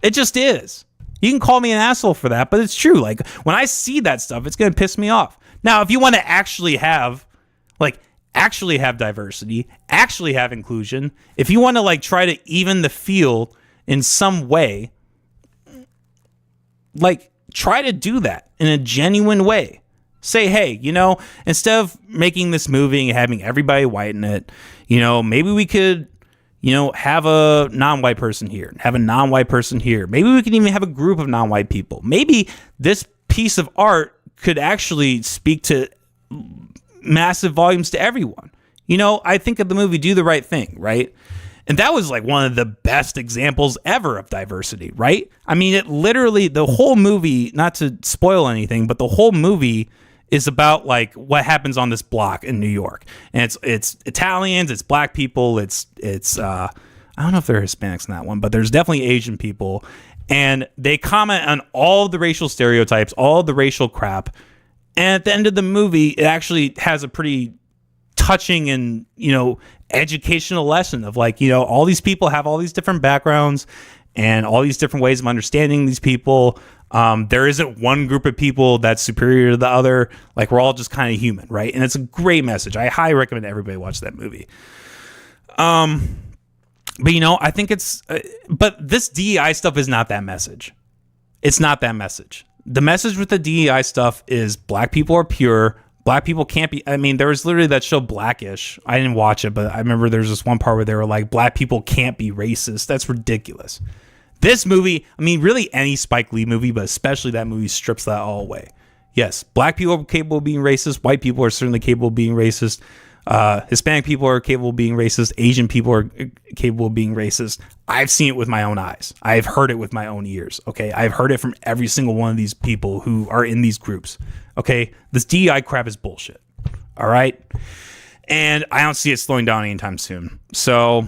It just is. You can call me an asshole for that, but it's true. Like when I see that stuff, it's going to piss me off. Now, if you want to actually have diversity, actually have inclusion, if you want to like try to even the field in some way, like try to do that in a genuine way. Say, hey, instead of making this movie and having everybody white in it, maybe we could, have a non-white person here, have a non-white person here. Maybe we can even have a group of non-white people. Maybe this piece of art could actually speak to massive volumes to everyone. I think of the movie Do the Right Thing, right? And that was like one of the best examples ever of diversity, right? I mean, it literally, the whole movie, not to spoil anything, but the whole movie is about like what happens on this block in New York. And it's Italians, it's black people, it's I don't know if there are Hispanics in that one, but there's definitely Asian people. And they comment on all the racial stereotypes, all the racial crap. And at the end of the movie, it actually has a pretty touching and, educational lesson of like, all these people have all these different backgrounds and all these different ways of understanding these people. There isn't one group of people that's superior to the other. Like, we're all just kind of human, right? And it's a great message. I highly recommend everybody watch that movie. But I think but this DEI stuff is not that message. It's not that message. The message with the DEI stuff is black people are pure. Black people can't be. I mean, there was literally that show Blackish. I didn't watch it, but I remember there's this one part where they were like, black people can't be racist. That's ridiculous. This movie, I mean, really any Spike Lee movie, but especially that movie strips that all away. Yes, black people are capable of being racist. White people are certainly capable of being racist. Hispanic people are capable of being racist. Asian people are capable of being racist. I've seen it with my own eyes. I've heard it with my own ears. Okay. I've heard it from every single one of these people who are in these groups. Okay. This DEI crap is bullshit. All right. And I don't see it slowing down anytime soon. So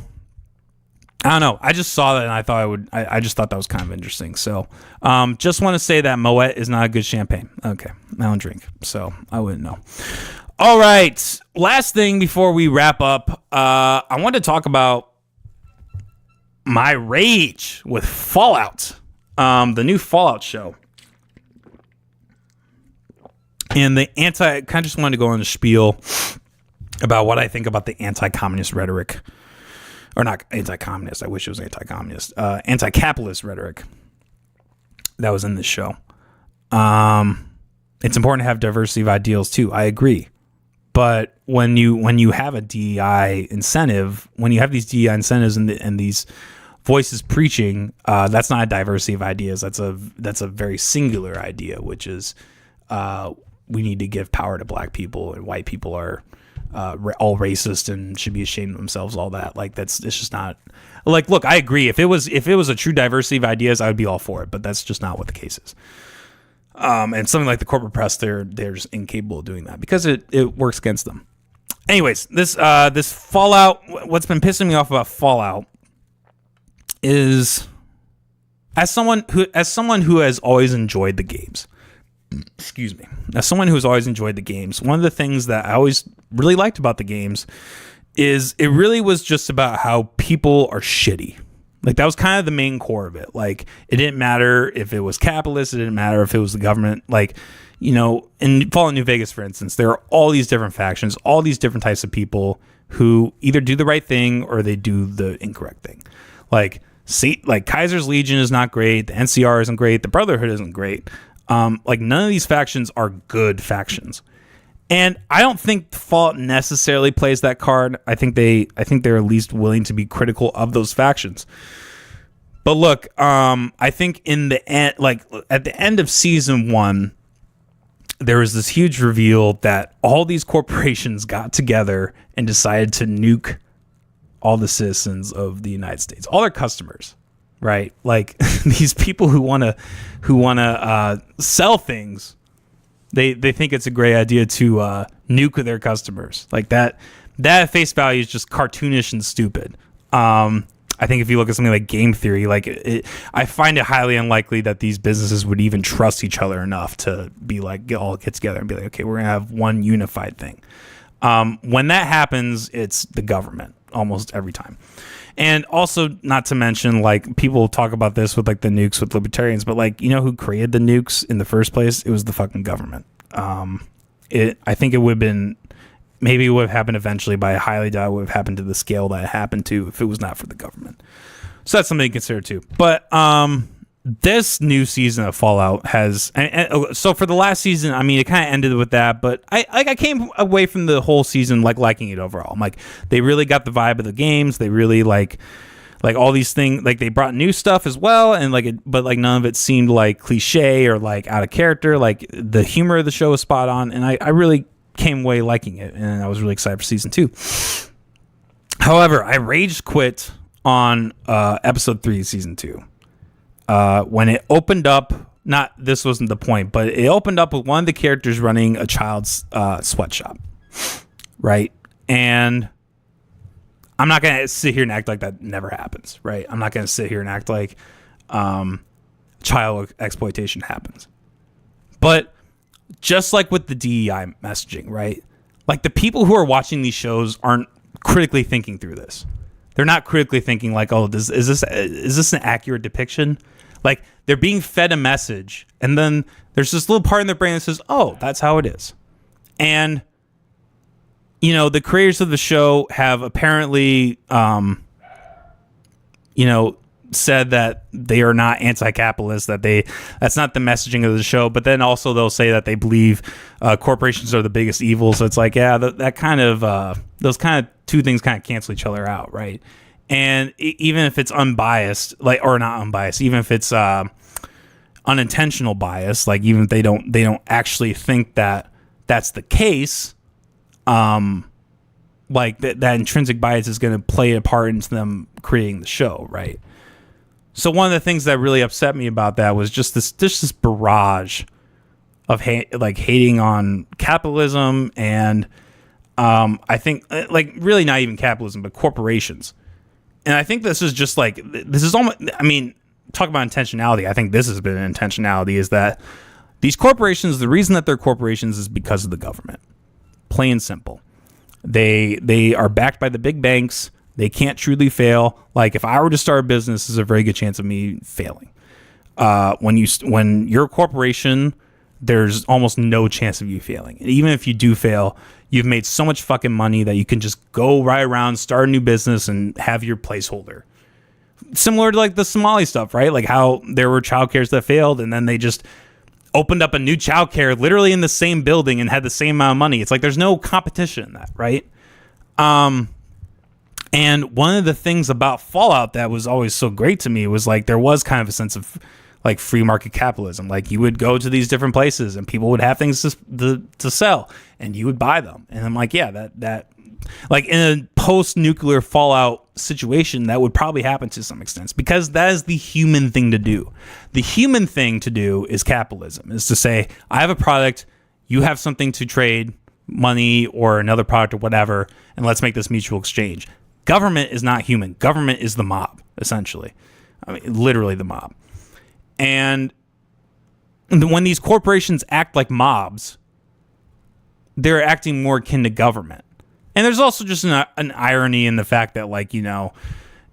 I don't know. I just saw that and I thought I just thought that was kind of interesting. So, just want to say that Moet is not a good champagne. Okay. I don't drink, so I wouldn't know. All right. Last thing before we wrap up, I want to talk about my rage with Fallout, the new Fallout show. And kind of just wanted to go on a spiel about what I think about the anti-communist rhetoric. Or not anti-communist. I wish it was anti-communist. Anti-capitalist rhetoric that was in this show. It's important to have diversity of ideals too. I agree. But when you have a DEI incentive, when you have these DEI incentives and these voices preaching, that's not a diversity of ideas. That's a very singular idea, which is we need to give power to black people and white people are all racist and should be ashamed of themselves. All that, like, it's just not like. Look, I agree. If it was a true diversity of ideas, I would be all for it. But that's just not what the case is. And something like the corporate press, they're just incapable of doing that because it works against them. Anyways, this Fallout, what's been pissing me off about Fallout is as someone who has always enjoyed the games. Excuse me. As someone who has always enjoyed the games, one of the things that I always really liked about the games is it really was just about how people are shitty. Like, that was kind of the main core of it. Like, it didn't matter if it was capitalist. It didn't matter if it was the government. Like, in Fallout New Vegas, for instance, there are all these different factions, all these different types of people who either do the right thing or they do the incorrect thing. Like Kaiser's Legion is not great. The NCR isn't great. The Brotherhood isn't great. Like, none of these factions are good factions. And I don't think Fallout necessarily plays that card. I think they're at least willing to be critical of those factions. But look, I think in the end, like at the end of season 1, there was this huge reveal that all these corporations got together and decided to nuke all the citizens of the United States, all their customers, right? Like, these people who want to sell things. They think it's a great idea to nuke their customers. Like, that at face value is just cartoonish and stupid. I think if you look at something like game theory, like I find it highly unlikely that these businesses would even trust each other enough to be like, get together and be like, okay, we're gonna have one unified thing. When that happens, it's the government almost every time. And also, not to mention, like, people talk about this with like the nukes with libertarians, but like, who created the nukes in the first place? It was the fucking government. I think it would have been, maybe it would have happened eventually, but I highly doubt it would have happened to the scale that it happened to if it was not for the government. So that's something to consider too. But this new season of Fallout has, so for the last season, I mean, it kind of ended with that, but I came away from the whole season like liking it overall. I'm like, they really got the vibe of the games. They really like all these things. Like, they brought new stuff as well, and but like none of it seemed like cliche or like out of character. Like, the humor of the show was spot on, and I really came away liking it, and I was really excited for season 2. However, I rage quit on episode 3 of season 2 when it opened up. Not this wasn't the point, but it opened up with one of the characters running a child's sweatshop, right? And I'm not gonna sit here and act like that never happens, right? I'm not gonna sit here and act like child exploitation happens. But just like with the DEI messaging, right? Like the people who are watching these shows aren't critically thinking through this. They're not critically thinking like, oh, is this an accurate depiction? Like they're being fed a message, and then there's this little part in their brain that says, oh, that's how it is. And you know, the creators of the show have apparently said that they are not anti-capitalist, that's not the messaging of the show, but then also they'll say that they believe corporations are the biggest evil. So it's like, yeah, that kind of those kind of two things kind of cancel each other out, right? And even if it's unbiased, like, or not unbiased, even if it's unintentional bias, like even if they don't actually think that that's the case, like that intrinsic bias is going to play a part into them creating the show, right? So one of the things that really upset me about that was just this barrage of hating on capitalism, and I think like really not even capitalism, but corporations. And I think this is just like, this is almost, I mean, talk about intentionality. I think this has been an intentionality, is that these corporations, the reason that they're corporations is because of the government. Plain and simple. They are backed by the big banks. They can't truly fail. Like if I were to start a business, there's a very good chance of me failing. When you're a corporation, there's almost no chance of you failing. And even if you do fail, you've made so much fucking money that you can just go right around, start a new business, and have your placeholder. Similar to like the Somali stuff, right? Like how there were childcares that failed, and then they just opened up a new childcare literally in the same building and had the same amount of money. It's like there's no competition in that, right? And one of the things about Fallout that was always so great to me was like there was kind of a sense of like free market capitalism. Like you would go to these different places and people would have things to sell, and you would buy them. And I'm like, yeah, that like in a post-nuclear Fallout situation, that would probably happen to some extent, because that is the human thing to do. The human thing to do is capitalism, is to say, I have a product, you have something to trade, money or another product or whatever, and let's make this mutual exchange. Government is not human. Government is the mob, essentially. I mean, literally the mob. And when these corporations act like mobs, they're acting more akin to government. And there's also just an irony in the fact that, like, you know,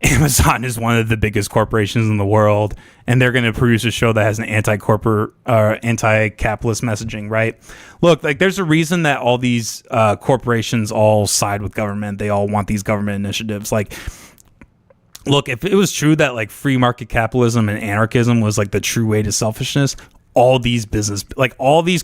Amazon is one of the biggest corporations in the world, and they're going to produce a show that has an anti-capitalist messaging, right? Look, like, there's a reason that all these corporations all side with government. They all want these government initiatives. Like, look, if it was true that, like, free market capitalism and anarchism was, like, the true way to selfishness, all these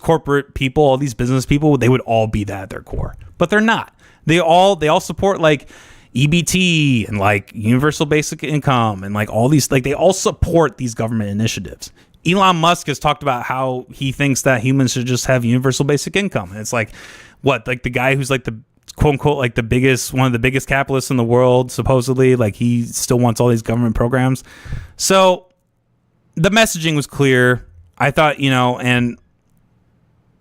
corporate people, all these business people, they would all be that at their core. But they're not. They all support, like, EBT and like universal basic income and like all these, like, they all support these government initiatives. Elon Musk has talked about how he thinks that humans should just have universal basic income. And it's like, what, like the guy who's like the quote unquote, like the biggest, one of the biggest capitalists in the world, supposedly, like he still wants all these government programs. So the messaging was clear. I thought, you know, and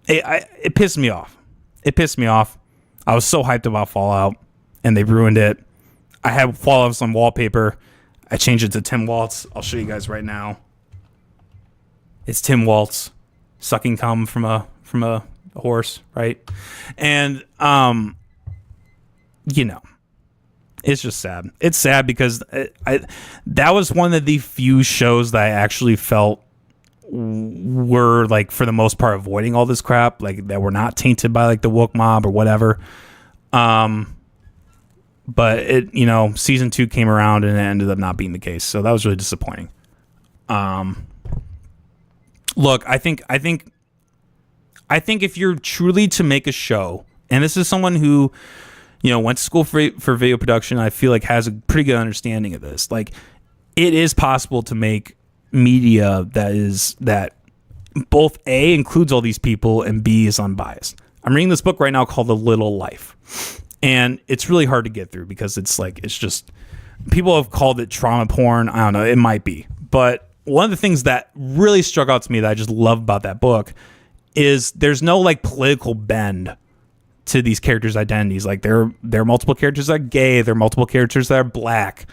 it pissed me off. It pissed me off. I was so hyped about Fallout, and they ruined it. I had Fallout on wallpaper. I changed it to Tim Waltz. I'll show you guys right now. It's Tim Waltz sucking cum from a horse, right? And you know, it's just sad. It's sad because that was one of the few shows that I actually felt were, like, for the most part, avoiding all this crap, like that were not tainted by like the woke mob or whatever. But it, you know, season 2 came around and it ended up not being the case. So that was really disappointing. Look, I think if you're truly to make a show, and this is someone who, you know, went to school for video production, I feel like has a pretty good understanding of this. Like, it is possible to make media that both A, includes all these people, and B, is unbiased. I'm reading this book right now called A Little Life. And it's really hard to get through because it's just, people have called it trauma porn. I don't know. It might be. But one of the things that really struck out to me that I just love about that book is there's no like political bend to these characters' identities. Like there are multiple characters that are gay. There are multiple characters that are black.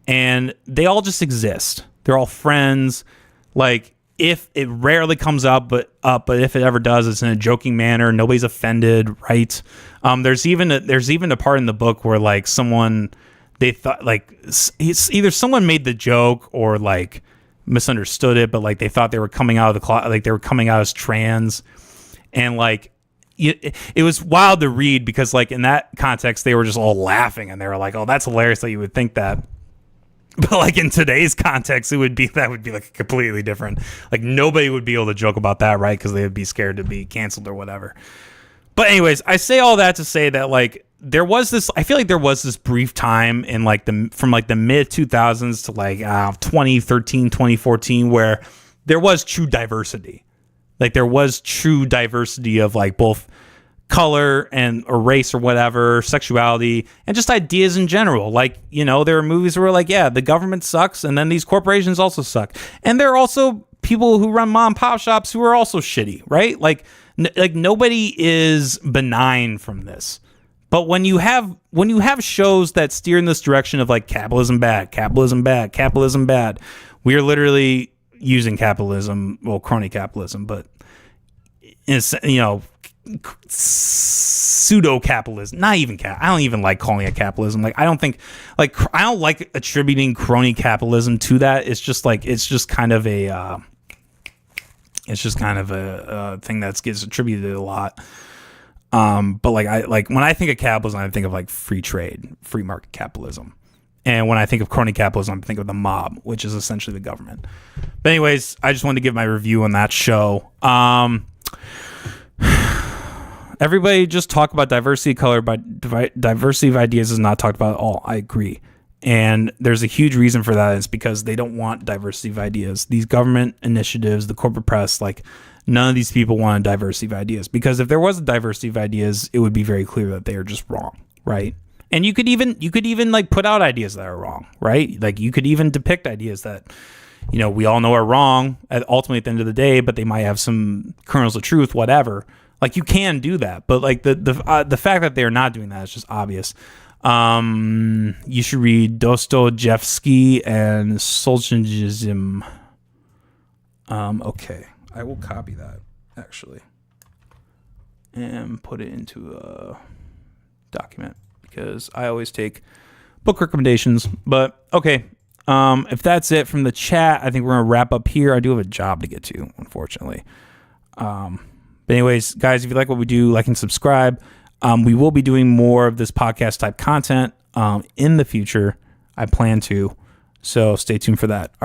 And they all just exist. They're all friends. Like, if it rarely comes up, but if it ever does, it's in a joking manner. Nobody's offended, right? There's even a part in the book where like they thought like it's either someone made the joke or like misunderstood it, but like they thought they were coming out of the closet, like they were coming out as trans, and like it was wild to read because like in that context they were just all laughing and they were like, oh, that's hilarious that you would think that. But like in today's context, that would be like completely different. Like nobody would be able to joke about that, right? Because they would be scared to be canceled or whatever. But anyways, I say all that to say that like I feel like there was this brief time in like from like the mid 2000s to like 2013, 2014, where there was true diversity. Like there was true diversity of like both color or race or whatever, sexuality, and just ideas in general. Like, you know, there are movies where like, yeah, the government sucks, and then these corporations also suck. And there are also people who run mom and pop shops who are also shitty, right? Like nobody is benign from this. But when you have shows that steer in this direction of like capitalism bad, we are literally using capitalism, well, crony capitalism, but it's, you know, pseudo capitalism, not even I don't even like calling it capitalism. Like I don't like attributing crony capitalism to that. It's just kind of a thing that gets attributed a lot. But like when I think of capitalism, I think of like free trade, free market capitalism. And when I think of crony capitalism, I think of the mob, which is essentially the government. But anyways, I just wanted to give my review on that show. Everybody just talk about diversity of color, but diversity of ideas is not talked about at all. I agree. And there's a huge reason for that. It's because they don't want diversity of ideas. These government initiatives, the corporate press, like none of these people want a diversity of ideas. Because if there was a diversity of ideas, it would be very clear that they are just wrong, right? And you could even like put out ideas that are wrong, right? Like you could even depict ideas that, you know, we all know are wrong ultimately at the end of the day, but they might have some kernels of truth, whatever. Like you can do that, but like the fact that they are not doing that is just obvious. You should read Dostoevsky and Solzhenitsyn. Okay, I will copy that actually and put it into a document because I always take book recommendations. But okay, if that's it from the chat, I think we're gonna wrap up here. I do have a job to get to, unfortunately. But anyways, guys, if you like what we do, like and subscribe. We will be doing more of this podcast type content in the future. I plan to. So stay tuned for that.